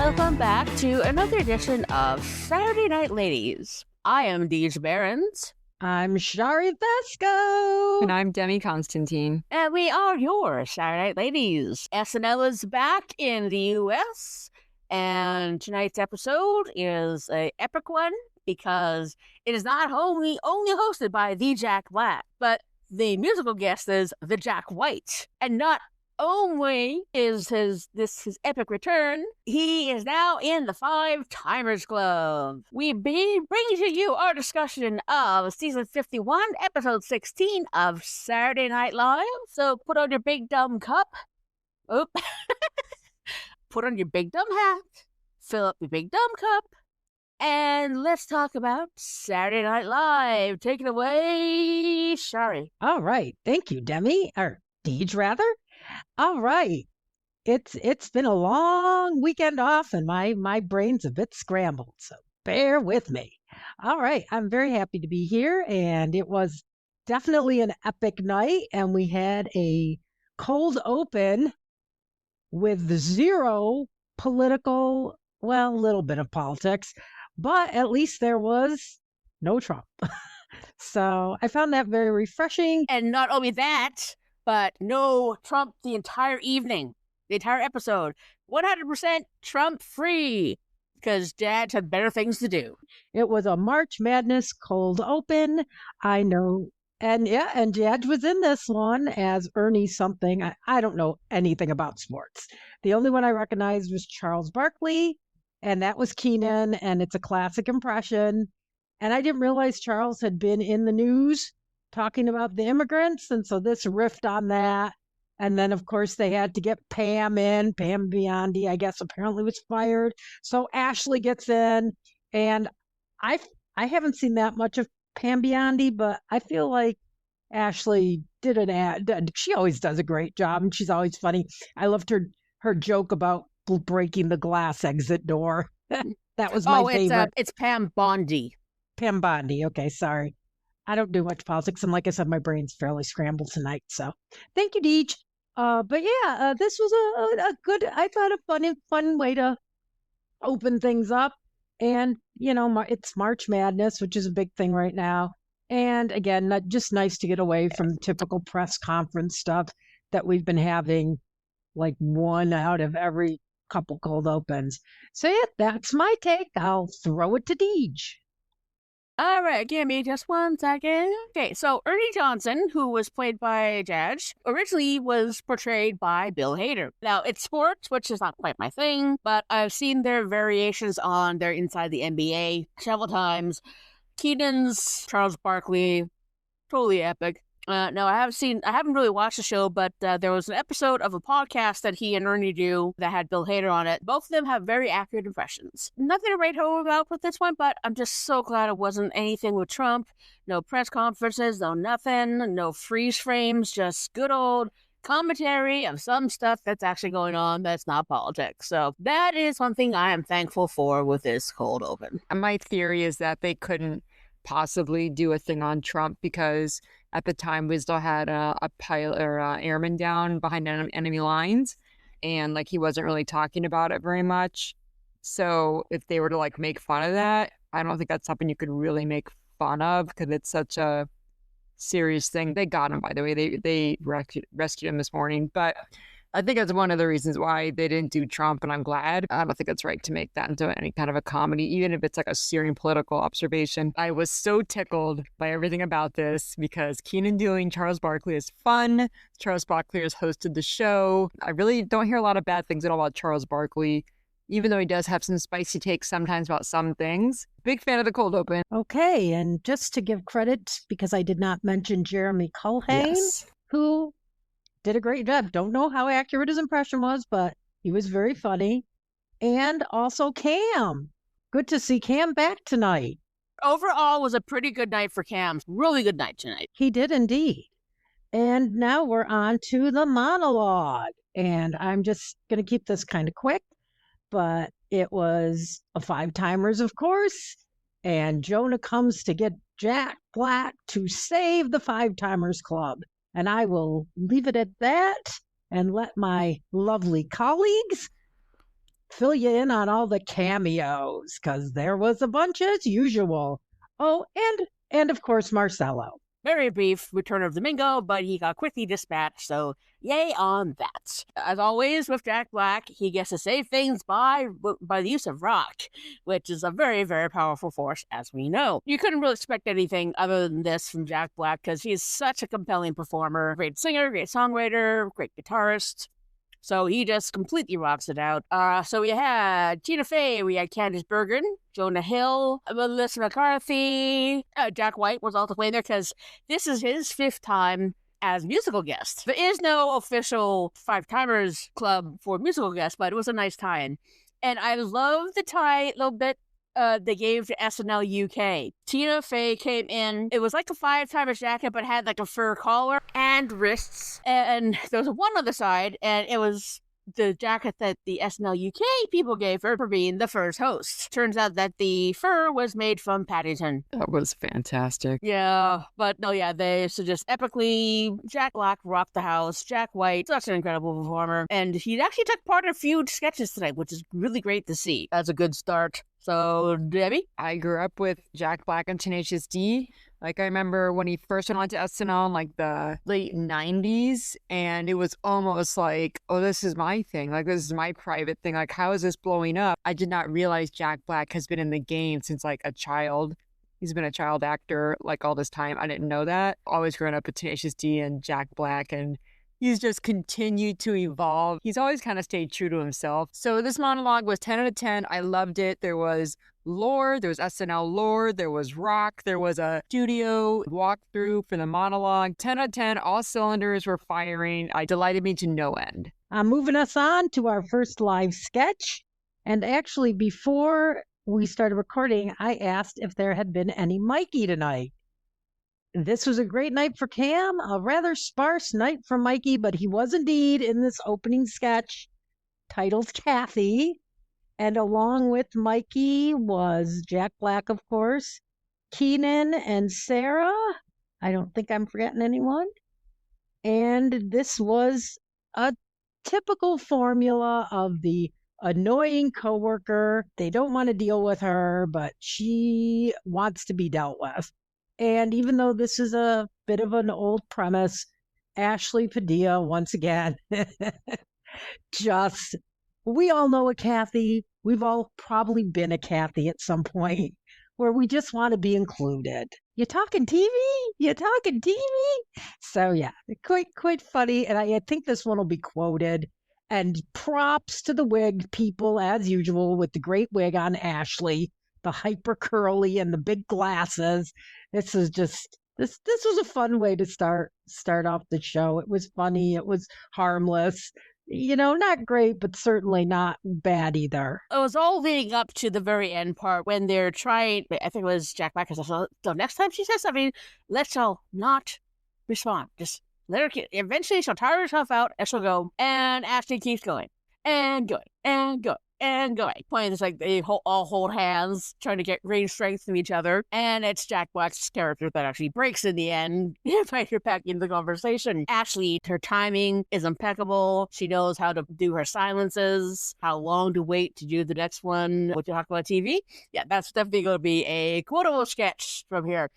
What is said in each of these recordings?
welcome back to another edition of Saturday Night Ladies. I am Deej Behrens. I'm Shari Vesco. And I'm Demi Constantine. And we are your Saturday Night Ladies. SNL is back in the U.S., and tonight's episode is an epic one because it is not only hosted by the Jack Black, but the musical guest is the Jack White. And not only is his epic return, he is now in the Five Timers Club. We bring to you our discussion of season 51, episode 16 of Saturday Night Live. So put on your big dumb cup. Put on your big dumb hat. Fill up your big dumb cup. And let's talk about Saturday Night Live. Take it away, Shari. All right. Thank you, Demi. Or Deej, rather. All right. It's been a long weekend off and my brain's a bit scrambled, so bear with me. All right. I'm very happy to be here, and it was definitely an epic night, and we had a cold open with zero political, well, a little bit of politics, but at least there was no Trump. So I found that very refreshing. And not only that, but no Trump the entire evening, the entire episode. 100% Trump free, because Dad had better things to do. It was a March Madness cold open. I know. And yeah, and Jadge was in this one as Ernie something. I don't know anything about sports. The only one I recognized was Charles Barkley, and that was Keenan, and it's a classic impression. And I didn't realize Charles had been in the news talking about the immigrants, and so this riffed on that. And then, of course, they had to get Pam in. Pam Biondi, I guess, apparently was fired. So Ashley gets in, and I haven't seen that much of Pam Biondi, but I feel like Ashley did an ad. She always does a great job, and she's always funny. I loved her joke about breaking the glass exit door. That was my favorite. It's Pam Bondi. Pam Bondi. Okay, sorry. I don't do much politics, and like I said, my brain's fairly scrambled tonight. So, thank you, Deej. But yeah, this was a good. I thought a fun way to open things up, and you know, it's March Madness, which is a big thing right now. And again, just nice to get away from the typical press conference stuff that we've been having, like one out of every couple cold opens. So yeah, that's my take. I'll throw it to Deej. All right, give me just 1 second. Okay, so Ernie Johnson, who was played by Jadge, originally was portrayed by Bill Hader. Now, it's sports, which is not quite my thing, but I've seen their variations on their Inside the NBA several times. Keenan's Charles Barkley, totally epic. No, I haven't really watched the show, but there was an episode of a podcast that he and Ernie do that had Bill Hader on it. Both of them have very accurate impressions. Nothing to write home about with this one, but I'm just so glad it wasn't anything with Trump. No press conferences, no nothing, no freeze frames, just good old commentary of some stuff that's actually going on that's not politics. So that is one thing I am thankful for with this cold open. And my theory is that they couldn't possibly do a thing on Trump because at the time we still had a pilot or airman down behind enemy lines, and like he wasn't really talking about it very much. So if they were to like make fun of that, I don't think that's something you could really make fun of because it's such a serious thing. They got him, by the way. They rescued him this morning, but I think that's one of the reasons why they didn't do Trump, and I'm glad. I don't think it's right to make that into any kind of a comedy, even if it's like a serious political observation. I was so tickled by everything about this because Keenan doing Charles Barkley is fun. Charles Barkley has hosted the show. I really don't hear a lot of bad things at all about Charles Barkley, even though he does have some spicy takes sometimes about some things. Big fan of the cold open. Okay, and just to give credit, because I did not mention Jeremy Culhane, who did a great job. Don't know how accurate his impression was, but he was very funny. And also Cam. Good to see Cam back tonight. Overall, was a pretty good night for Cam. Really good night tonight. He did indeed. And now we're on to the monologue. And I'm just going to keep this kind of quick, but it was a five-timers, of course. And Jonah comes to get Jack Black to save the Five-Timers Club. And I will leave it at that and let my lovely colleagues fill you in on all the cameos because there was a bunch as usual. Oh, and of course Marcello. Very brief return of Domingo, but he got quickly dispatched, so yay on that. As always with Jack Black, he gets to save things by the use of rock, which is a very, very powerful force, as we know. You couldn't really expect anything other than this from Jack Black, because he's such a compelling performer. Great singer, great songwriter, great guitarist. So he just completely rocks it out. So we had Tina Fey, we had Candice Bergen, Jonah Hill, Melissa McCarthy, Jack White was also playing there because this is his 5th time as musical guest. There is no official 5-timers club for musical guests, but it was a nice tie-in. And I love the tie little bit they gave to SNL UK. Tina Fey came in. It was like a 5-timers jacket, but had like a fur collar and wrists. And there was one other side, and it was the jacket that the SNL UK people gave her for being the first host. Turns out that the fur was made from Paddington. That was fantastic. Yeah, but no, yeah, they so just epically, Jack Black rocked the house. Jack White, such an incredible performer. And he actually took part in a few sketches tonight, which is really great to see. That's a good start. So, Debbie? I grew up with Jack Black and Tenacious D. Like, I remember when he first went on to SNL in, like, the late 90s, and it was almost like, oh, this is my thing. Like, this is my private thing. Like, how is this blowing up? I did not realize Jack Black has been in the game since, like, a child. He's been a child actor, like, all this time. I didn't know that. Always growing up with Tenacious D and Jack Black, and he's just continued to evolve. He's always kind of stayed true to himself. So this monologue was 10 out of 10. I loved it. There was lore, there was SNL lore, there was rock, there was a studio walkthrough for the monologue. 10 out of 10, all cylinders were firing. It delighted me to no end. Moving us on to our first live sketch. And actually, before we started recording, I asked if there had been any Mikey tonight. This was a great night for Cam, a rather sparse night for Mikey, but he was indeed in this opening sketch titled Kathy. And along with Mikey was Jack Black, of course, Keenan and Sarah. I don't think I'm forgetting anyone. And this was a typical formula of the annoying coworker. They don't want to deal with her, but she wants to be dealt with. And even though this is a bit of an old premise, Ashley Padilla, once again, just, we all know a Kathy. We've all probably been a Kathy at some point where we just want to be included. You talking TV? You talking TV? So yeah, quite funny. And I think this one will be quoted. And props to the wig people, as usual, with the great wig on Ashley, the hyper curly and the big glasses. This is just this was a fun way to start off the show. It was funny. It was harmless. You know, not great, but certainly not bad either. It was all leading up to the very end part when they're trying, I think it was Jack Black, so next time she says something, let's all not respond. Just let her, eventually she'll tire herself out and she'll go, and Ashley keeps going, and going, and going. And going. Point is like they all hold hands, trying to gain strength from each other. And it's Jack Black's character that actually breaks in the end by packing the conversation. Ashley, her timing is impeccable. She knows how to do her silences, how long to wait to do the next one. What you talk about TV? Yeah, that's definitely going to be a quotable sketch from here.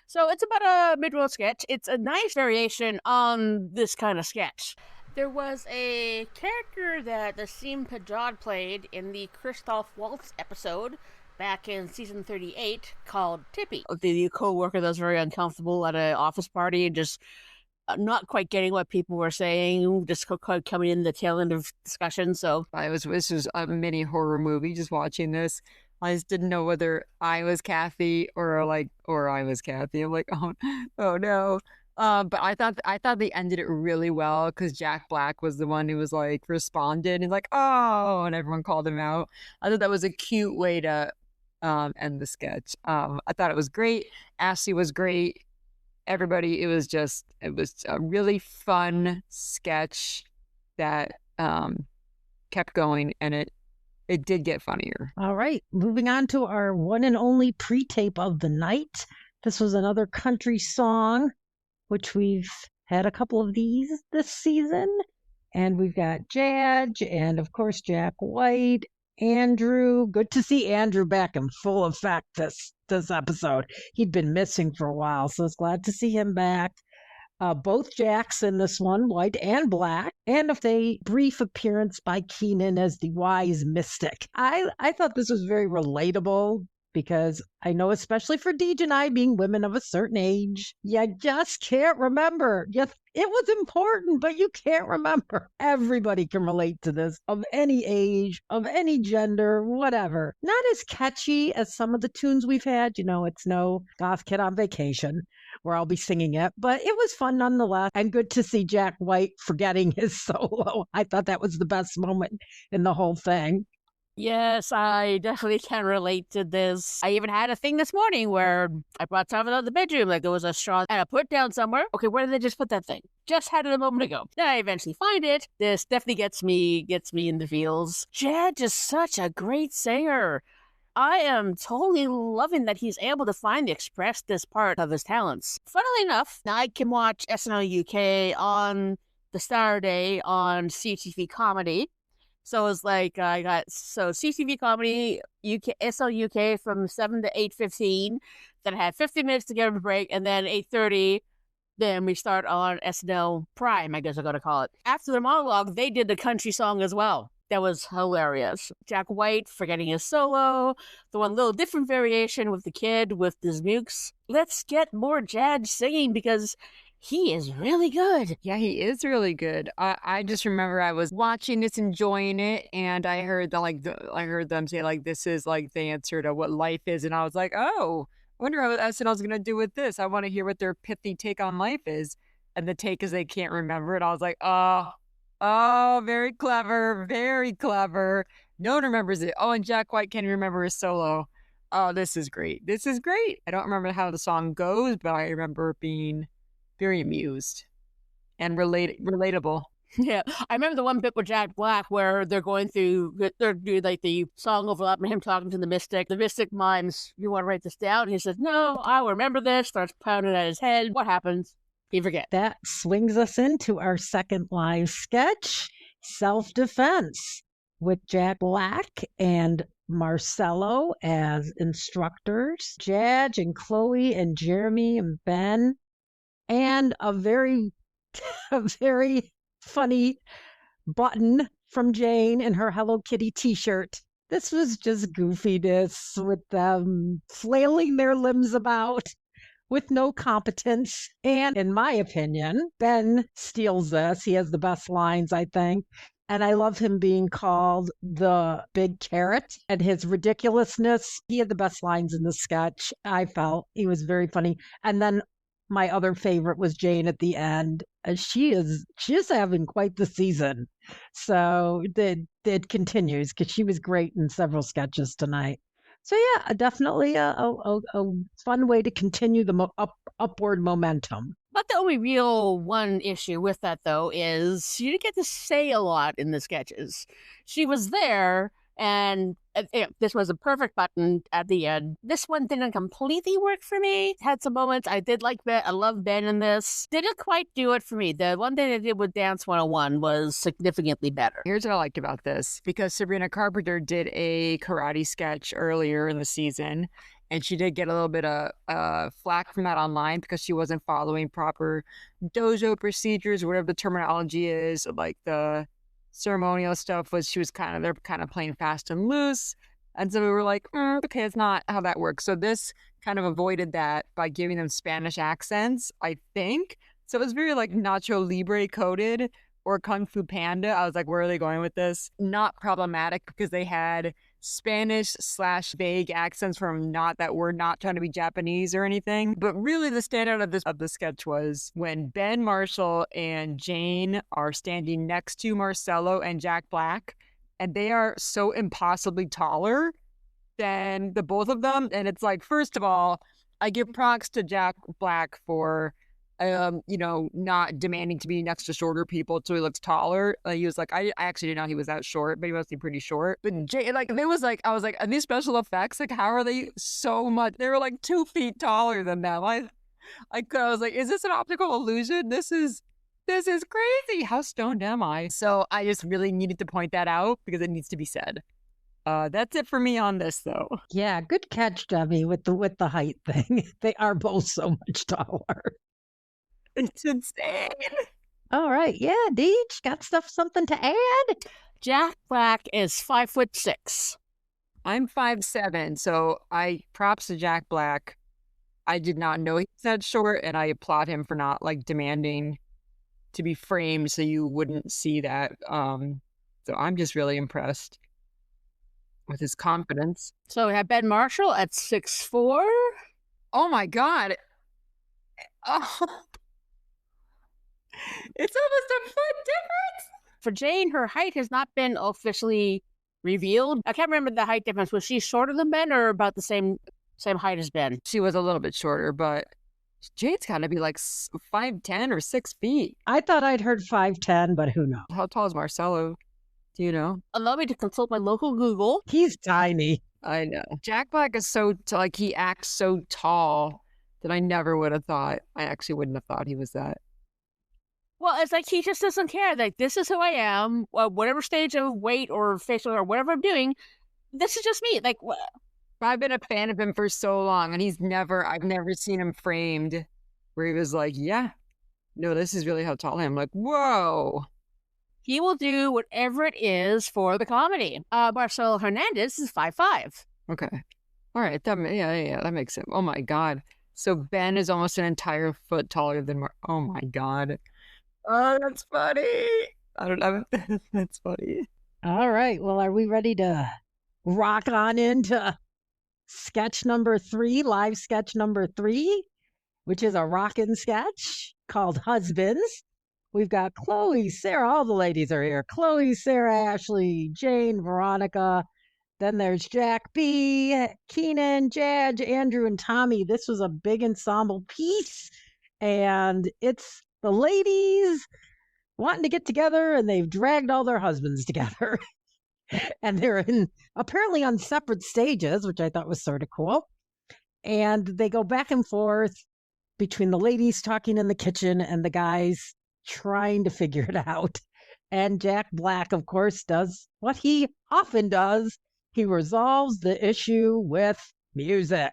So it's about a mid-roll sketch. It's a nice variation on this kind of sketch. There was a character that Nassim Pedrad played in the Christoph Waltz episode back in season 38 called Tippy. The co-worker that was very uncomfortable at an office party and just not quite getting what people were saying, just coming in the tail end of discussion. So this was a mini horror movie, just watching this. I just didn't know whether I was Kathy or I was Kathy. I'm like, oh no. But I thought they ended it really well because Jack Black was the one who was like responded and like, oh, and everyone called him out. I thought that was a cute way to end the sketch. I thought it was great. Ashley was great. Everybody, it was a really fun sketch that kept going, and it did get funnier. All right, moving on to our one and only pre-tape of the night. This was another country song, which we've had a couple of these this season. And we've got Jadge and, of course, Jack White Andrew. Good to see Andrew back in full effect this episode. He'd been missing for a while, so it's glad to see him back. Both Jacks in this one, white and black, and a brief appearance by Keenan as the wise mystic. I thought this was very relatable because I know, especially for Deej and I being women of a certain age, you just can't remember. It was important, but you can't remember. Everybody can relate to this, of any age, of any gender, whatever. Not as catchy as some of the tunes we've had. It's no Goth Kid on Vacation, where I'll be singing it, but it was fun nonetheless, and good to see Jack White forgetting his solo. I thought that was the best moment in the whole thing. Yes, I definitely can relate to this. I even had a thing this morning where I brought something out of the bedroom, like there was a straw and I put it down somewhere. Okay, where did they just put that thing? Just had it a moment ago. Then I eventually find it. This definitely gets me in the feels. Jed is such a great singer. I am totally loving that he's able to finally express this part of his talents. Funnily enough, I can watch SNL UK on the Saturday on CTV Comedy. So it's like I got CTV Comedy UK SNL UK from 7 to 8:15. Then I had 50 minutes to get a break, and then 8:30. Then we start on SNL Prime, I guess I'm gonna call it. After the monologue, they did the country song as well. That was hilarious. Jack White forgetting his solo, the one little different variation with the kid with his mukes. Let's get more Jad singing because he is really good. Yeah, he is really good. I just remember I was watching this, enjoying it, and I heard I heard them say like this is like the answer to what life is, and I was like, oh, I wonder what SNL's gonna do with this. I want to hear what their pithy take on life is, and the take is they can't remember it. I was like, oh, very clever, very clever. No one remembers it. Oh, and Jack White can't remember his solo. Oh, this is great. This is great. I don't remember how the song goes, but I remember being very amused and relatable. Yeah, I remember the one bit with Jack Black where they're doing like the song overlap and him talking to the Mystic. The Mystic mimes, you want to write this down? And he says, no, I'll remember this. Starts pounding at his head. What happens? He forgets. That swings us into our second live sketch, Self-Defense, with Jack Black and Marcelo as instructors, Jadge and Chloe and Jeremy and Ben, and a very funny button from Jane in her Hello Kitty t-shirt. This was just goofiness with them flailing their limbs about with no competence. And in my opinion, Ben steals this. He has the best lines, I think. And I love him being called the big carrot and his ridiculousness. He had the best lines in the sketch. I felt he was very funny. And then my other favorite was Jane at the end. She is having quite the season. So it continues because she was great in several sketches tonight. So yeah, definitely a fun way to continue the upward momentum. But the only real one issue with that, though, is she didn't get to say a lot in the sketches. She was there, and this was a perfect button at the end. This one didn't completely work for me. Had some moments. I did like Ben. I love Ben in this. Didn't quite do it for me. The one thing they did with Dance 101 was significantly better. Here's what I liked about this. Because Sabrina Carpenter did a karate sketch earlier in the season, and she did get a little bit of flack from that online because she wasn't following proper dojo procedures, whatever the terminology is, like the ceremonial stuff they're kind of playing fast and loose. And so we were like, okay, it's not how that works. So this kind of avoided that by giving them Spanish accents, I think. So it was very like Nacho Libre coded or Kung Fu Panda. I was like, where are they going with this? Not problematic because they had Spanish/vague accents that were not trying to be Japanese or anything. But really the standout of the sketch was when Ben Marshall and Jane are standing next to Marcelo and Jack Black, and they are so impossibly taller than the both of them. And it's like, first of all, I give props to Jack Black for not demanding to be next to shorter people so he looks taller. He was like, I actually didn't know he was that short, but he must be pretty short. But I was like, are these special effects? Like, how are they so much? They were like 2 feet taller than them. I was like, is this an optical illusion? This is crazy. How stoned am I? So I just really needed to point that out because it needs to be said. That's it for me on this, though. Yeah, good catch, Debbie, with the height thing. They are both so much taller. It's insane. All right, yeah, Deej, got something to add? Jack Black is 5'6". I'm 5'7", so I props to Jack Black. I did not know he was that short, and I applaud him for not like demanding to be framed so you wouldn't see that. So I'm just really impressed with his confidence. So we have Ben Marshall at 6'4". Oh my God. Oh. It's almost a foot difference. For Jane, her height has not been officially revealed. I can't remember the height difference. Was she shorter than Ben or about the same height as Ben? She was a little bit shorter, but Jane's got to be like 5'10" or 6 feet. I thought I'd heard 5'10", but who knows? How tall is Marcelo? Do you know? Allow me to consult my local Google. He's tiny. I know. Jack Black is so, like, he acts so tall that I never would have thought. I actually wouldn't have thought he was that. Well, it's like he just doesn't care. Like, this is who I am. Whatever stage of weight or facial or whatever I'm doing, this is just me. Like, I've been a fan of him for so long, and I've never seen him framed where he was like, yeah, no, this is really how tall I am. Like, whoa. He will do whatever it is for the comedy. Marcelo Hernandez is 5'5". Okay. All right. That makes sense. Oh my God. So Ben is almost an entire foot taller than oh my God. Oh, that's funny. I don't know. That's funny. All right. Well, are we ready to rock on into sketch number 3, live sketch number 3, which is a rockin' sketch called Husbands. We've got Chloe, Sarah, all the ladies are here. Chloe, Sarah, Ashley, Jane, Veronica. Then there's Jack B, Keenan, Jadge, Andrew, and Tommy. This was a big ensemble piece, and it's the ladies wanting to get together, and they've dragged all their husbands together. And they're apparently on separate stages, which I thought was sort of cool. And they go back and forth between the ladies talking in the kitchen and the guys trying to figure it out. And Jack Black, of course, does what he often does. He resolves the issue with music.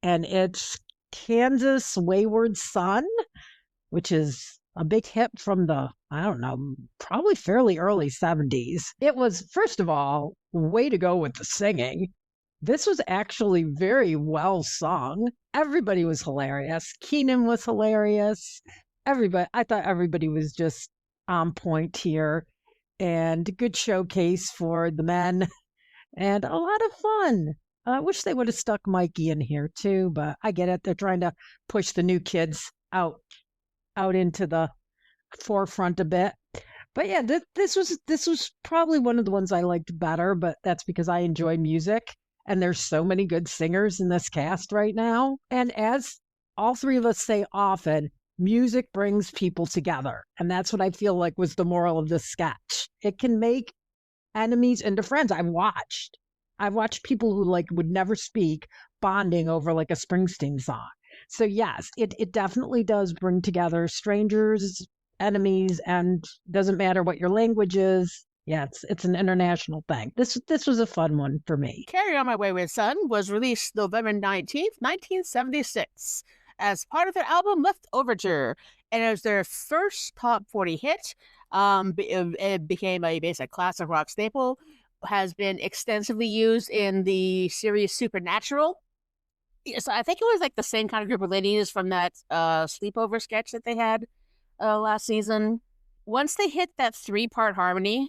And it's Kansas Wayward Son, which is a big hit from the, I don't know, probably fairly early 70s. It was, first of all, way to go with the singing. This was actually very well sung. Everybody was hilarious. Keenan was hilarious. I thought everybody was just on point here, and good showcase for the men and a lot of fun. I wish they would have stuck Mikey in here too, but I get it. They're trying to push the new kids out into the forefront a bit. But yeah, this was probably one of the ones I liked better, but that's because I enjoy music and there's so many good singers in this cast right now. And as all three of us say often, music brings people together. And that's what I feel like was the moral of this sketch. It can make enemies into friends. I've watched people who like would never speak bonding over like a Springsteen song. So yes, it definitely does bring together strangers, enemies, and doesn't matter what your language is. Yeah, it's an international thing. This was a fun one for me. Carry On My Wayward Son was released November 19th, 1976, as part of their album Left Overture, and it was their first top 40 hit. It became a basic classic rock staple, has been extensively used in the series Supernatural. So I think it was like the same kind of group of ladies from that sleepover sketch that they had last season. Once they hit that 3-part harmony,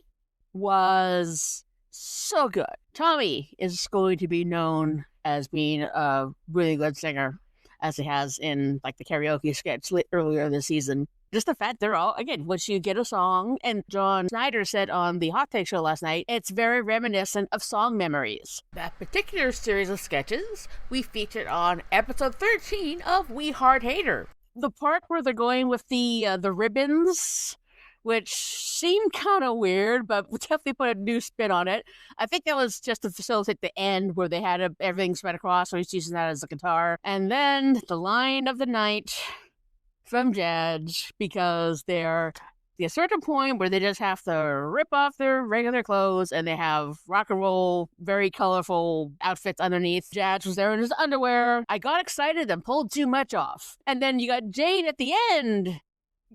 was so good. Tommy is going to be known as being a really good singer, as he has in like the karaoke sketch earlier this season. Just the fact they're all, again, once you get a song, and John Snyder said on the Hot Take Show last night, it's very reminiscent of song memories. That particular series of sketches we featured on episode 13 of We Hard Hater. The part where they're going with the ribbons, which seemed kind of weird, but we definitely put a new spin on it. I think that was just to facilitate the end where they had everything spread across, so he's using that as a guitar. And then the line of the night from Jadge, because they're a certain point where they just have to rip off their regular clothes and they have rock and roll, very colorful outfits underneath. Jazz was there in his underwear. I got excited and pulled too much off. And then you got Jade at the end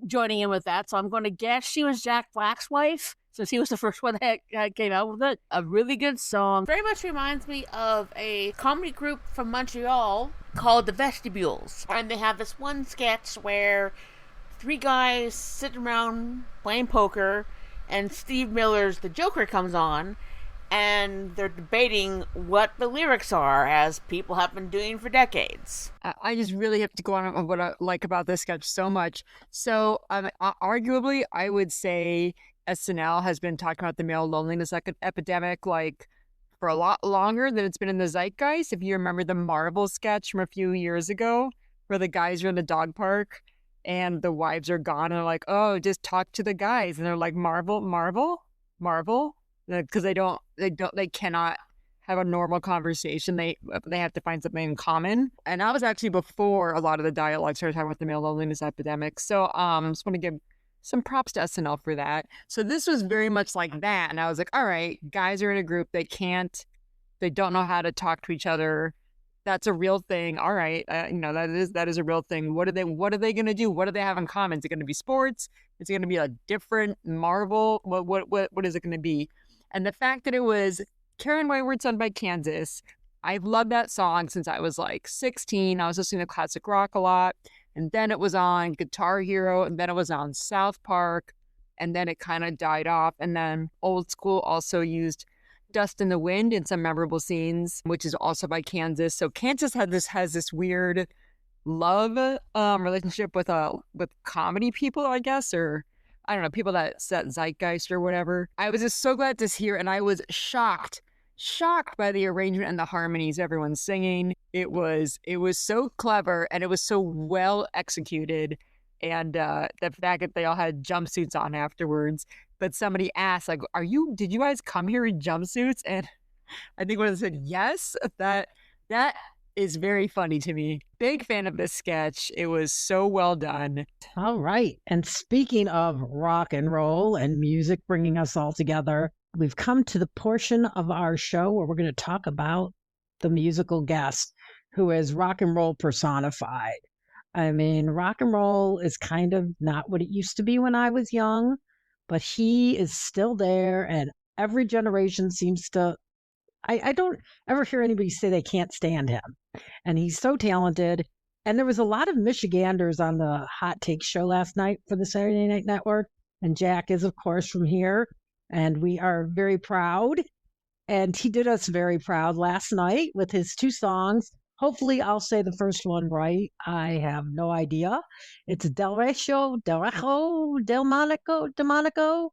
joining in with that, so I'm going to guess she was Jack Black's wife, since he was the first one that came out with it. A really good song. Very much reminds me of a comedy group from Montreal called The Vestibules. And they have this one sketch where 3 guys sitting around playing poker, and Steve Miller's The Joker comes on, and they're debating what the lyrics are, as people have been doing for decades. I just really have to go on what I like about this sketch so much. So, arguably, I would say SNL has been talking about the male loneliness epidemic like for a lot longer than it's been in the zeitgeist. If you remember the Marvel sketch from a few years ago, where the guys are in the dog park and the wives are gone, and they're like, "Oh, just talk to the guys," and they're like, "Marvel," because they cannot have a normal conversation. They have to find something in common. And that was actually before a lot of the dialogue started talking about the male loneliness epidemic. So just want to give some props to SNL for that. So this was very much like that. And I was like, all right, guys are in a group. They don't know how to talk to each other. That's a real thing. All right. That is a real thing. What are they going to do? What do they have in common? Is it going to be sports? Is it going to be a different Marvel? What is it going to be? And the fact that it was Karen Wayward, sung by Kansas, I've loved that song since I was like 16. I was listening to classic rock a lot. And then it was on Guitar Hero. And then it was on South Park. And then it kind of died off. And then Old School also used Dust in the Wind in some memorable scenes, which is also by Kansas. So Kansas has this weird love relationship with comedy people, I guess, or I don't know, people that set zeitgeist or whatever. I was just so glad to hear, and I was shocked by the arrangement and the harmonies everyone's singing. It was so clever, and it was so well executed. And the fact that they all had jumpsuits on afterwards. But somebody asked, like, did you guys come here in jumpsuits? And I think when I said yes, that is very funny to me. Big fan of this sketch. It was so well done. All right. And speaking of rock and roll and music bringing us all together, we've come to the portion of our show where we're going to talk about the musical guest who is rock and roll personified. I mean, rock and roll is kind of not what it used to be when I was young, but he is still there, and every generation seems to, I don't ever hear anybody say they can't stand him. And he's so talented. And there was a lot of Michiganders on the Hot Take show last night for the Saturday Night Network. And Jack is, of course, from here. And we are very proud. And he did us very proud last night with his 2 songs. Hopefully, I'll say the first one right. I have no idea. It's Del Recho, Del Monaco,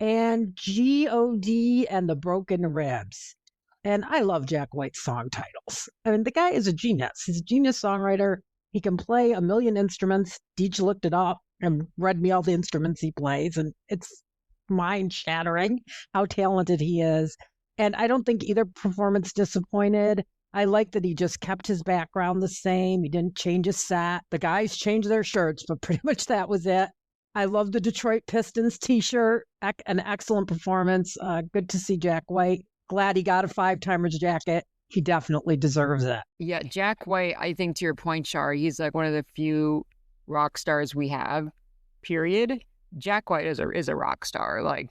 and G.O.D. and the Broken Ribs. And I love Jack White's song titles. I mean, the guy is a genius. He's a genius songwriter. He can play a million instruments. Deej looked it up and read me all the instruments he plays. And it's mind-shattering how talented he is. And I don't think either performance disappointed. I like that he just kept his background the same. He didn't change his set. The guys changed their shirts, but pretty much that was it. I love the Detroit Pistons t-shirt. An excellent performance. Good to see Jack White. Glad he got a 5-timers jacket. He definitely deserves it. Yeah, Jack White, I think to your point, Shar, he's like one of the few rock stars we have, period. Jack White is a rock star. Like,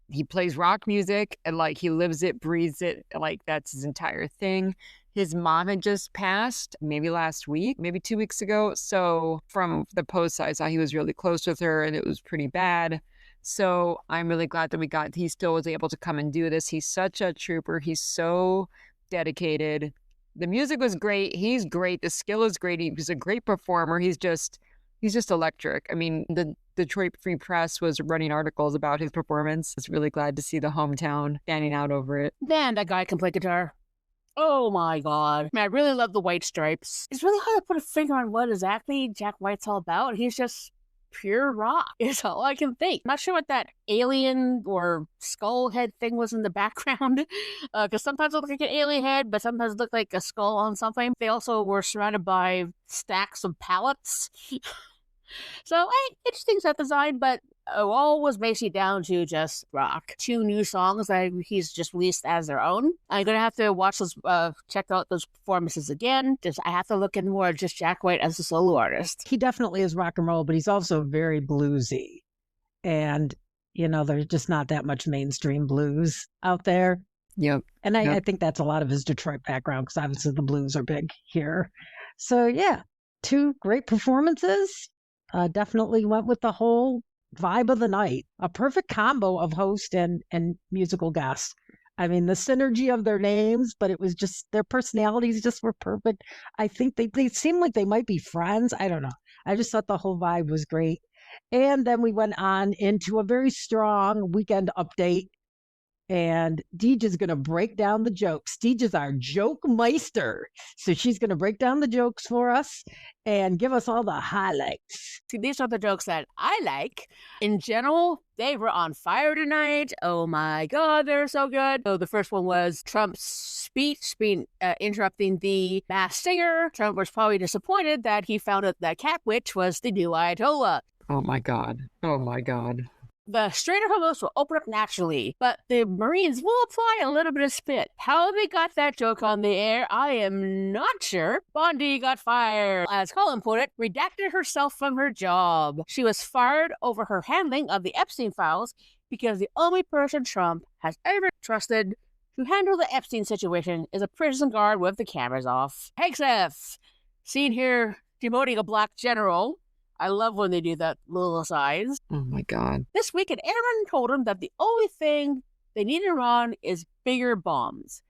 he plays rock music, and like he lives it, breathes it. Like, that's his entire thing. His mom had just passed maybe last week, maybe 2 weeks ago. So from the post, I saw he was really close with her, and it was pretty bad. So I'm really glad that he still was able to come and do this. He's such a trooper. He's so dedicated. The music was great. He's great. The skill is great. He's a great performer. He's just electric. I mean, the Detroit Free Press was running articles about his performance. I was really glad to see the hometown standing out over it. Man, that guy can play guitar. Oh my God. Man, I really love the White Stripes. It's really hard to put a finger on what exactly Jack White's all about. He's just pure rock is all I can think. I'm not sure what that alien or skull head thing was in the background, because sometimes it looked like an alien head, but sometimes it looked like a skull on something. They also were surrounded by stacks of pallets. So, interesting set design, but all was basically down to just rock. 2 new songs that he's just released as their own. I'm gonna have to watch those, check out those performances again. I have to look in more at just Jack White as a solo artist. He definitely is rock and roll, but he's also very bluesy. And, there's just not that much mainstream blues out there. Yep. And I think that's a lot of his Detroit background, because obviously the blues are big here. So, yeah, 2 great performances. Definitely went with the whole vibe of the night. A perfect combo of host and musical guest. I mean, the synergy of their names, but it was just their personalities just were perfect. I think they seemed like they might be friends. I don't know. I just thought the whole vibe was great. And then we went on into a very strong weekend update. And Deej is going to break down the jokes. Deej is our joke meister. So she's going to break down the jokes for us and give us all the highlights. See, these are the jokes that I like. In general, they were on fire tonight. Oh my God, they're so good. So the first one was Trump's speech interrupting the Masked Singer. Trump was probably disappointed that he found out that Cat Witch was the new Ayatollah. Oh my God. Oh my God. The straighter homos will open up naturally, but the Marines will apply a little bit of spit. How they got that joke on the air, I am not sure. Bondi got fired. As Colin put it, redacted herself from her job. She was fired over her handling of the Epstein files because the only person Trump has ever trusted to handle the Epstein situation is a prison guard with the cameras off. Hegseth, seen here demoting a black general. I love when they do that little aside. Oh my God. This week, an airman told him that the only thing they need in Iran is bigger bombs.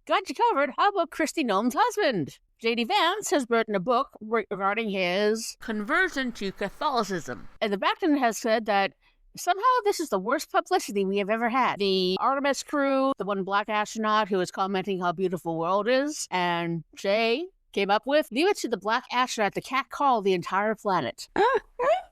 Got you covered. How about Kristi Noem's husband? J.D. Vance has written a book regarding his conversion to Catholicism. And the Vatican has said that somehow this is the worst publicity we have ever had. The Artemis crew, the one black astronaut who is commenting how beautiful the world is, and Jay came up with, leave it to the black astronaut to catcall the entire planet.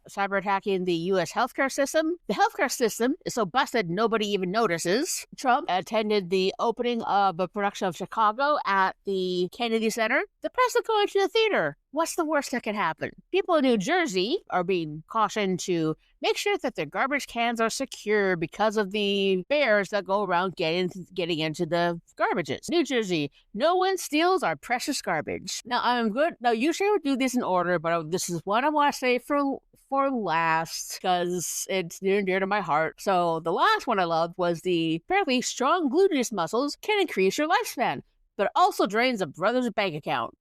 Cyber attacking the U.S. healthcare system. The healthcare system is so busted nobody even notices. Trump attended the opening of a production of Chicago at the Kennedy Center. The press is going to the theater. What's the worst that can happen? People in New Jersey are being cautioned to make sure that their garbage cans are secure because of the bears that go around getting into the garbages. New Jersey, no one steals our precious garbage. Now, I'm good. Now, usually I would do this in order, but this is what I want to say for last, because it's near and dear to my heart. So the last one I loved was the apparently strong gluteus muscles can increase your lifespan, but it also drains a brother's bank account.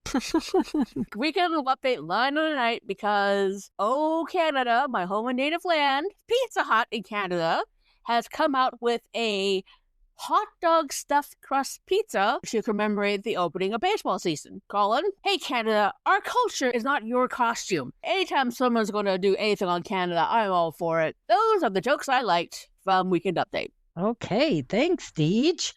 Weekend update line of the night because, oh, Canada, my home and native land, Pizza Hut in Canada has come out with a hot dog stuffed crust pizza to commemorate the opening of baseball season. Colin, hey Canada, our culture is not your costume. Anytime someone's going to do anything on Canada, I'm all for it. Those are the jokes I liked from Weekend Update. Okay, thanks, Deej.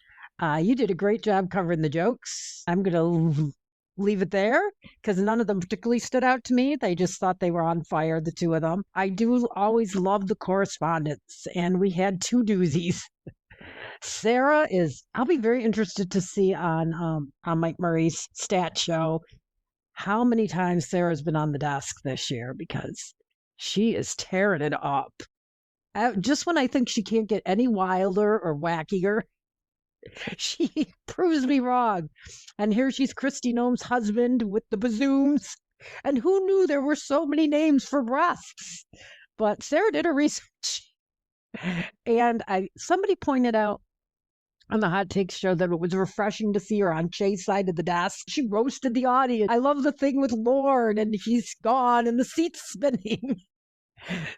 You did a great job covering the jokes. I'm going to leave it there because none of them particularly stood out to me. They just thought they were on fire, the 2 of them. I do always love the correspondence, and we had 2 doozies. Sarah I'll be very interested to see on Mike Murray's stat show how many times Sarah's been on the desk this year, because she is tearing it up. Just when I think she can't get any wilder or wackier, she proves me wrong. And here she's Kristi Noem's husband with the bazooms. And who knew there were so many names for breasts? But Sarah did her research. And somebody pointed out on the Hot Takes show that it was refreshing to see her on Jay's side of the desk. She roasted the audience. I love the thing with Lorne, and he's gone, and the seat's spinning.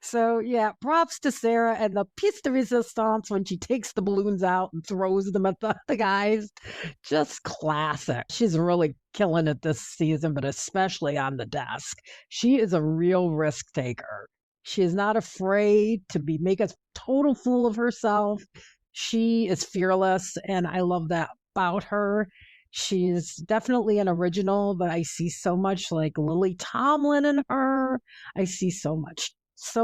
So, yeah, props to Sarah, and the piece de resistance when she takes the balloons out and throws them at the guys. Just classic. She's really killing it this season, but especially on the desk. She is a real risk taker. She is not afraid to make a total fool of herself. She is fearless, and I love that about her. She's definitely an original, but I see so much like Lily Tomlin in her. I see so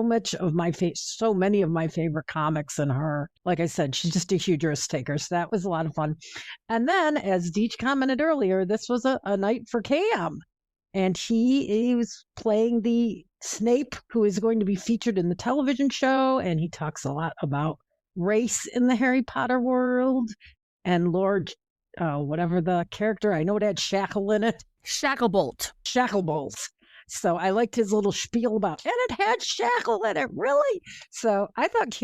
many of my favorite comics in her. Like I said, she's just a huge risk taker, so that was a lot of fun. And then, as Deej commented earlier, this was a night for Cam. And he was playing the Snape, who is going to be featured in the television show. And he talks a lot about race in the Harry Potter world. And Lord, whatever the character, I know it had Shackle in it. Shacklebolt. Shacklebolt. So I liked his little spiel about, and it had Shackle in it, really? So I thought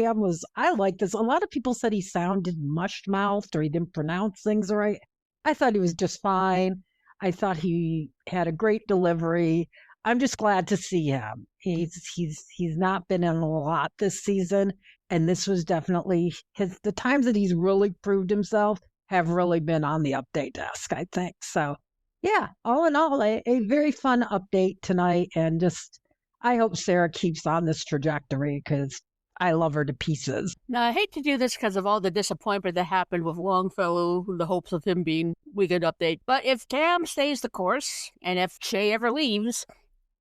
I liked this. A lot of people said he sounded mushed mouthed or he didn't pronounce things right. I thought he was just fine. I thought he had a great delivery. I'm just glad to see him. He's not been in a lot this season, and this was definitely the times that he's really proved himself have really been on the update desk, I think. So yeah, all in all, a very fun update tonight. And just, I hope Sarah keeps on this trajectory because I love her to pieces. Now, I hate to do this because of all the disappointment that happened with Longfellow, the hopes of him being Weekend Update. But if Cam stays the course, and if Shay ever leaves,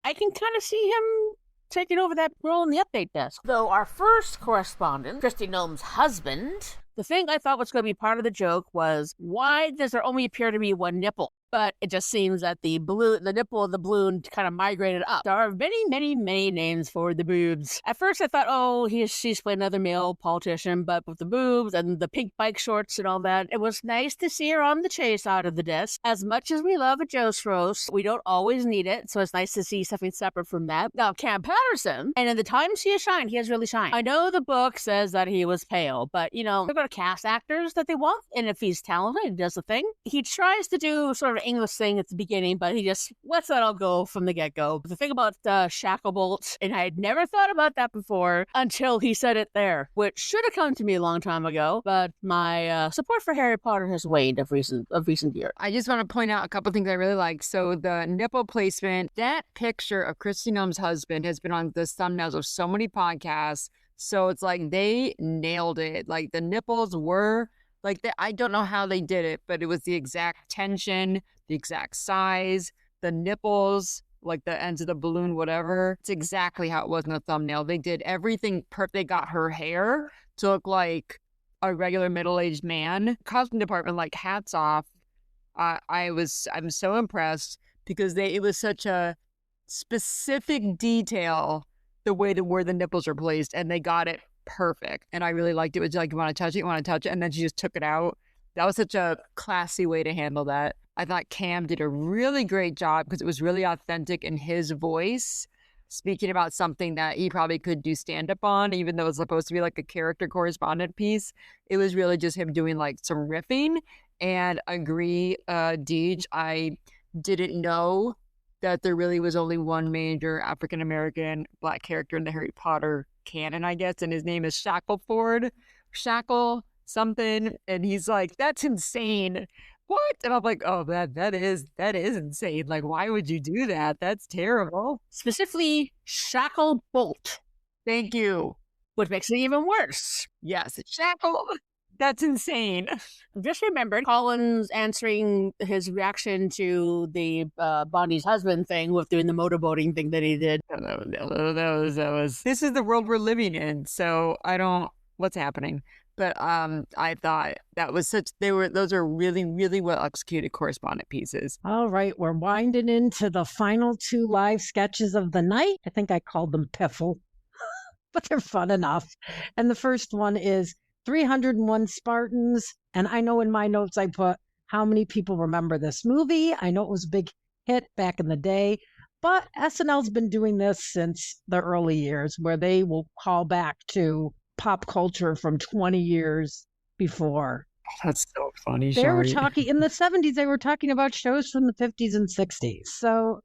I can kind of see him taking over that role in the update desk. Though our first correspondent, Christy Nome's husband, the thing I thought was going to be part of the joke was, why does there only appear to be one nipple? But it just seems that the nipple of the balloon kind of migrated up. There are many, many, many names for the boobs. At first I thought, oh, she's playing another male politician, but with the boobs and the pink bike shorts and all that, it was nice to see her on the Chase side of the desk. As much as we love a Joe's roast, we don't always need it, so it's nice to see something separate from that. Now, Cam Patterson, and in the times he has shined, he has really shined. I know the book says that he was pale, but, they're going to cast actors that they want, and if he's talented, he does the thing. He tries to do sort of English thing at the beginning, but he just lets that all go from the get-go. The thing about Shacklebolt, and I had never thought about that before until he said it there, which should have come to me a long time ago, but my support for Harry Potter has waned of recent years. I just want to point out a couple things I really like. So the nipple placement, that picture of Christy Nome's husband has been on the thumbnails of so many podcasts. So it's like they nailed it. Like the nipples were like that. I don't know how they did it, but it was the exact tension, the exact size, the nipples, like the ends of the balloon, whatever. It's exactly how it was in the thumbnail. They did everything perfect. They got her hair to look like a regular middle-aged man. Costume department, like, hats off. I'm so impressed because it was such a specific detail, the way where the nipples are placed, and they got it perfect. And I really liked it. It was like, you want to touch it, and then she just took it out. That was such a classy way to handle that. I thought Cam did a really great job because it was really authentic in his voice, speaking about something that he probably could do stand-up on, even though it's supposed to be like a character correspondent piece. It was really just him doing like some riffing. And agree, Deej, I didn't know that there really was only one major African-American Black character in the Harry Potter canon, I guess, and his name is Shackle something, and he's like, that's insane. What? And I'm like, oh, that is insane. Like, why would you do that? That's terrible. Specifically, Shacklebolt. Thank you. Which makes it even worse. Yes, Shackle. That's insane. Just remembered Colin's answering his reaction to the Bonnie's husband thing with doing the motorboating thing that he did. That was. This is the world we're living in, so what's happening? But I thought that was those are really, really well executed correspondent pieces. All right, we're winding into the final two live sketches of the night. I think I called them piffle, but they're fun enough. And the first one is 301 Spartans. And I know in my notes I put how many people remember this movie. I know it was a big hit back in the day, but SNL's been doing this since the early years where they will call back to pop culture from 20 years before. That's so funny. They were talking in the 70s, they were talking about shows from the 50s and 60s. So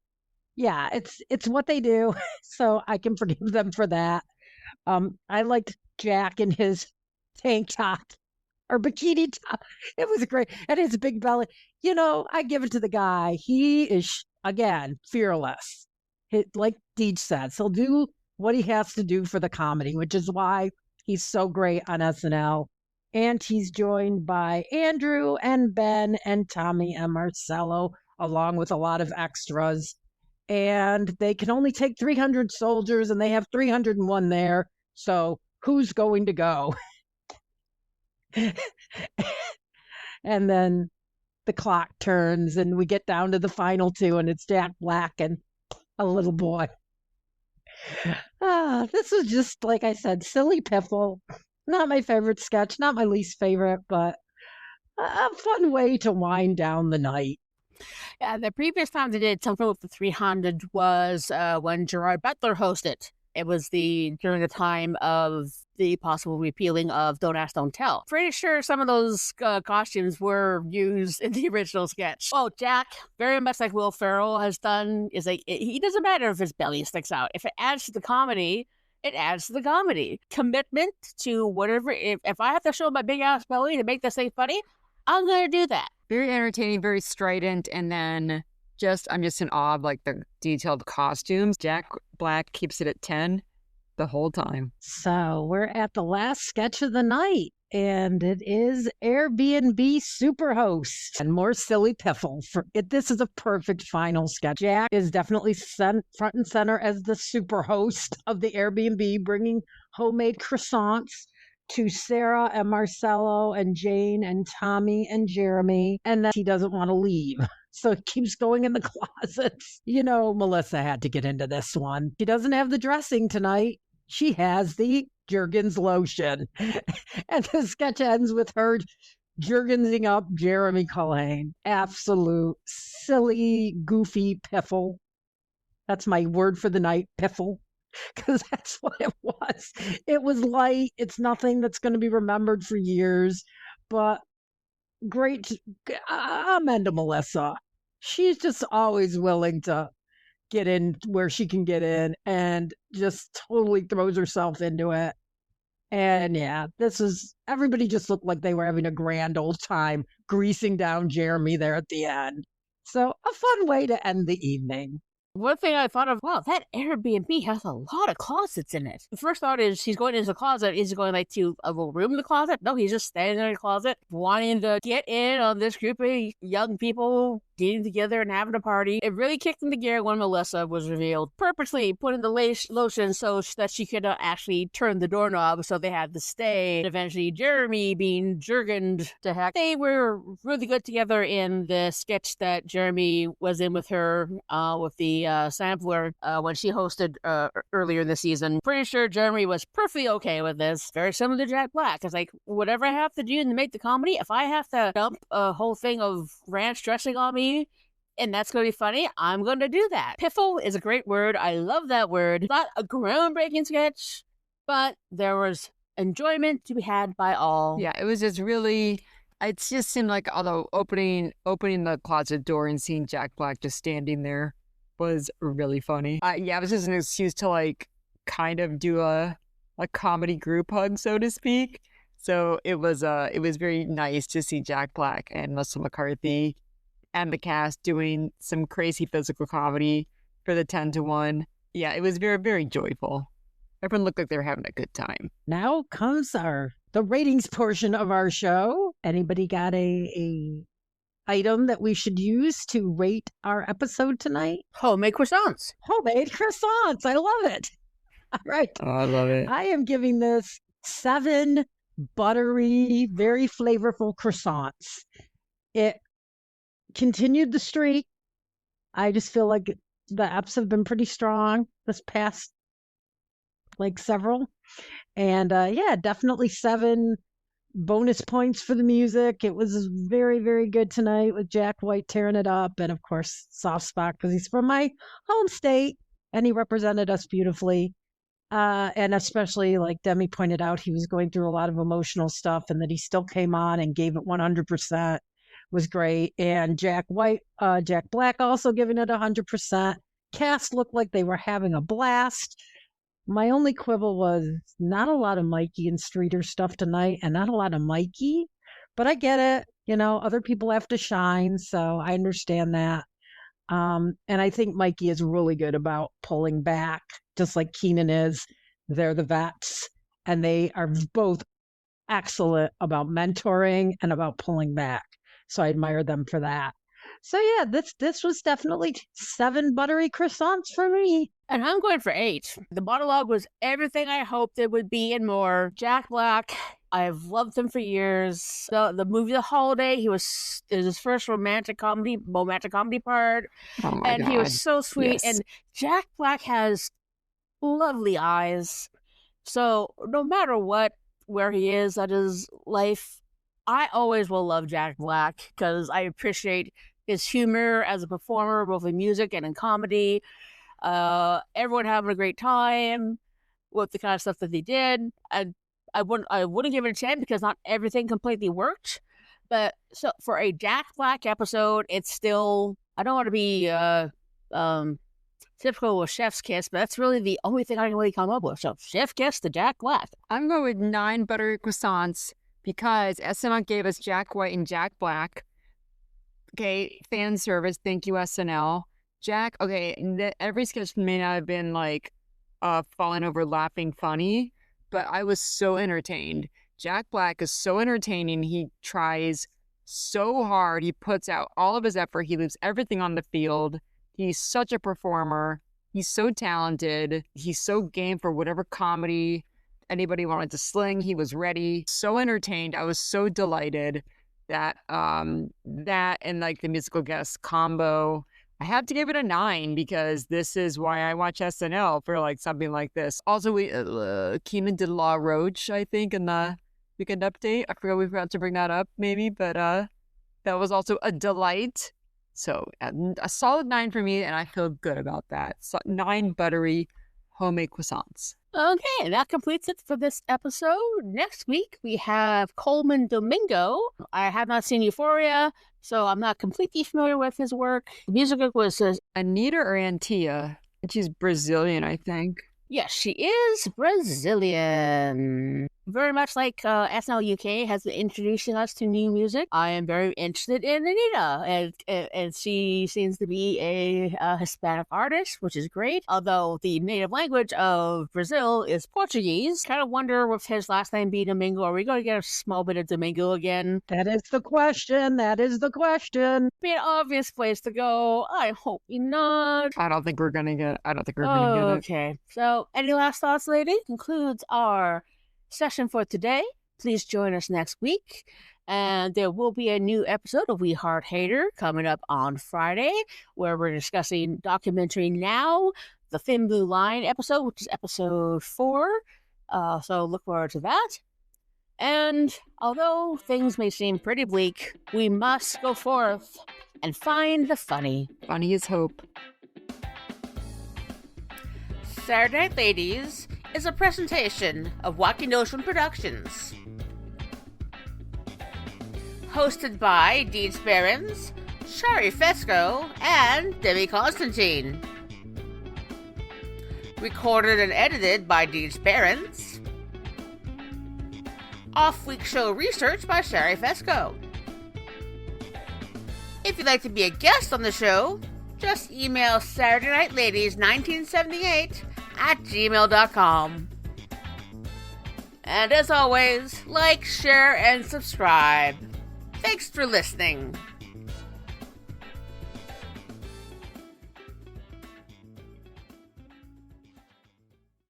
yeah, it's what they do. So I can forgive them for that. I liked Jack in his tank top or bikini top. It was great. And his big belly. I give it to the guy. He is, again, fearless. Like Deej says, he'll do what he has to do for the comedy, which is why he's so great on SNL. And he's joined by Andrew and Ben and Tommy and Marcello, along with a lot of extras. And they can only take 300 soldiers, and they have 301 there. So who's going to go? And then the clock turns and we get down to the final two and it's Jack Black and a little boy. This was just, like I said, silly piffle. Not my favorite sketch, not my least favorite, but a fun way to wind down the night. Yeah, the previous time they did something with the 300 was when Gerard Butler hosted. It was during the time of the possible repealing of Don't Ask, Don't Tell. Pretty sure some of those costumes were used in the original sketch. Oh, Jack, very much like Will Ferrell has done, is like, he doesn't matter if his belly sticks out. If it adds to the comedy, it adds to the comedy. Commitment to whatever, if I have to show my big ass belly to make this thing funny, I'm going to do that. Very entertaining, very strident, and then I'm just in awe of like the detailed costumes. Jack Black keeps it at 10 the whole time. So we're at the last sketch of the night, and it is Air B&B Superhosts and more silly piffle. This is a perfect final sketch. Jack is definitely front and center as the superhost of the Airbnb, bringing homemade croissants to Sarah and Marcelo and Jane and Tommy and Jeremy, and then he doesn't want to leave. So he keeps going in the closets. You know, Melissa had to get into this one. She doesn't have the dressing tonight. She has the Jergens lotion. And the sketch ends with her Jergensing up Jeremy Culhane. Absolute silly, goofy piffle. That's my word for the night, piffle. Because that's what it was. It was light. It's nothing that's going to be remembered for years. But great. Amen to Melissa. She's just always willing to get in where she can get in and just totally throws herself into it. And yeah, everybody just looked like they were having a grand old time greasing down Jeremy there at the end. So a fun way to end the evening. One thing I thought of, wow, that Airbnb has a lot of closets in it. The first thought is he's going into the closet. Is he going like to a little room in the closet? No, he's just standing in the closet, wanting to get in on this group of young people getting together and having a party. It really kicked into gear when Melissa was revealed, purposely putting the lotion so that she could actually turn the doorknob so they had to stay. And eventually Jeremy being jergened to heck. They were really good together in the sketch that Jeremy was in with her with the sampler when she hosted earlier this season. Pretty sure Jeremy was perfectly okay with this. Very similar to Jack Black. It's like, whatever I have to do to make the comedy, if I have to dump a whole thing of ranch dressing on me, and that's going to be funny, I'm going to do that. Piffle is a great word. I love that word. Not a groundbreaking sketch, but there was enjoyment to be had by all. Yeah, it was just really, it just seemed like, although opening the closet door and seeing Jack Black just standing there was really funny. Yeah, it was just an excuse to like kind of do a comedy group hug, so to speak. So it was very nice to see Jack Black and Melissa McCarthy and the cast doing some crazy physical comedy for the 10-1. Yeah, it was very, very joyful. Everyone looked like they were having a good time. Now comes the ratings portion of our show. Anybody got a item that we should use to rate our episode tonight? Homemade croissants. Homemade croissants. I love it. All right. Oh, I love it. I am giving this 7 buttery, very flavorful croissants. It continued the streak. I just feel like the apps have been pretty strong this past, like, several. And yeah, definitely 7 bonus points for the music. It was very, very good tonight with Jack White tearing it up. And of course, soft spot because he's from my home state and he represented us beautifully. And especially, like Demi pointed out, he was going through a lot of emotional stuff and that he still came on and gave it 100%. Was great. And Jack Black also giving it 100%. Cast looked like they were having a blast. My only quibble was not a lot of Mikey and Streeter stuff tonight and not a lot of Mikey, but I get it. You know, other people have to shine, so I understand that. And I think Mikey is really good about pulling back, just like Keenan is. They're the vets, and they are both excellent about mentoring and about pulling back. So I admire them for that. So yeah, this was definitely 7 buttery croissants for me. And I'm going for 8. The monologue was everything I hoped it would be and more. Jack Black I've loved him for years. The movie The Holiday, it was his first romantic comedy part. Oh my And God. he was so sweet. Yes. And Jack Black has lovely eyes. So no matter where he is at his life, I always will love Jack Black because I appreciate his humor as a performer, both in music and in comedy. Everyone having a great time with the kind of stuff that they did. And I wouldn't give it a 10 because not everything completely worked. But so for a Jack Black episode, it's still, I don't want to be typical with Chef's Kiss, but that's really the only thing I can really come up with. So Chef Kiss to Jack Black. I'm going with 9 buttery croissants because SNL gave us Jack White and Jack Black. Okay, fan service. Thank you, SNL. Jack, okay, every sketch may not have been like falling over laughing funny, but I was so entertained. Jack Black is so entertaining. He tries so hard. He puts out all of his effort. He leaves everything on the field. He's such a performer. He's so talented. He's so game for whatever comedy anybody wanted to sling. He was ready. So entertained. I was so delighted that that and like the musical guest combo. I have to give it a 9 because this is why I watch SNL for like something like this. Also, we Keenan did La Roach, I think, in the weekend update. I forgot we forgot to bring that up, maybe, but that was also a delight. So a solid 9 for me, and I feel good about that. So 9 buttery homemade croissants. Okay, that completes it for this episode. Next week, we have Coleman Domingo. I have not seen Euphoria, so I'm not completely familiar with his work. The music was Anita or Antia? She's Brazilian, I think. Yes, she is Brazilian. Very much like SNL UK has been introducing us to new music. I am very interested in Anita, and she seems to be a Hispanic artist, which is great. Although the native language of Brazil is Portuguese. Kind of wonder with his last name being Domingo, are we going to get a small bit of Domingo again? That is the question. That is the question. Be an obvious place to go. I hope not. I don't think we're gonna get it. Okay. So, any last thoughts, lady? Concludes our session for today. Please join us next week. And there will be a new episode of We Heart Hater coming up on Friday, where we're discussing Documentary Now, the Thin Blue Line episode, which is episode 4. So look forward to that. And although things may seem pretty bleak, we must go forth and find the funny. Funny is hope. Saturday Night Ladies is a presentation of Wacky Notion Productions. Hosted by Deeds Behrens, Shari Fesco, and Debbie Constantine. Recorded and edited by Deeds Behrens. Off-week show research by Shari Fesco. If you'd like to be a guest on the show, just email SaturdayNightLadies1978@gmail.com. And as always, like, share, and subscribe. Thanks for listening.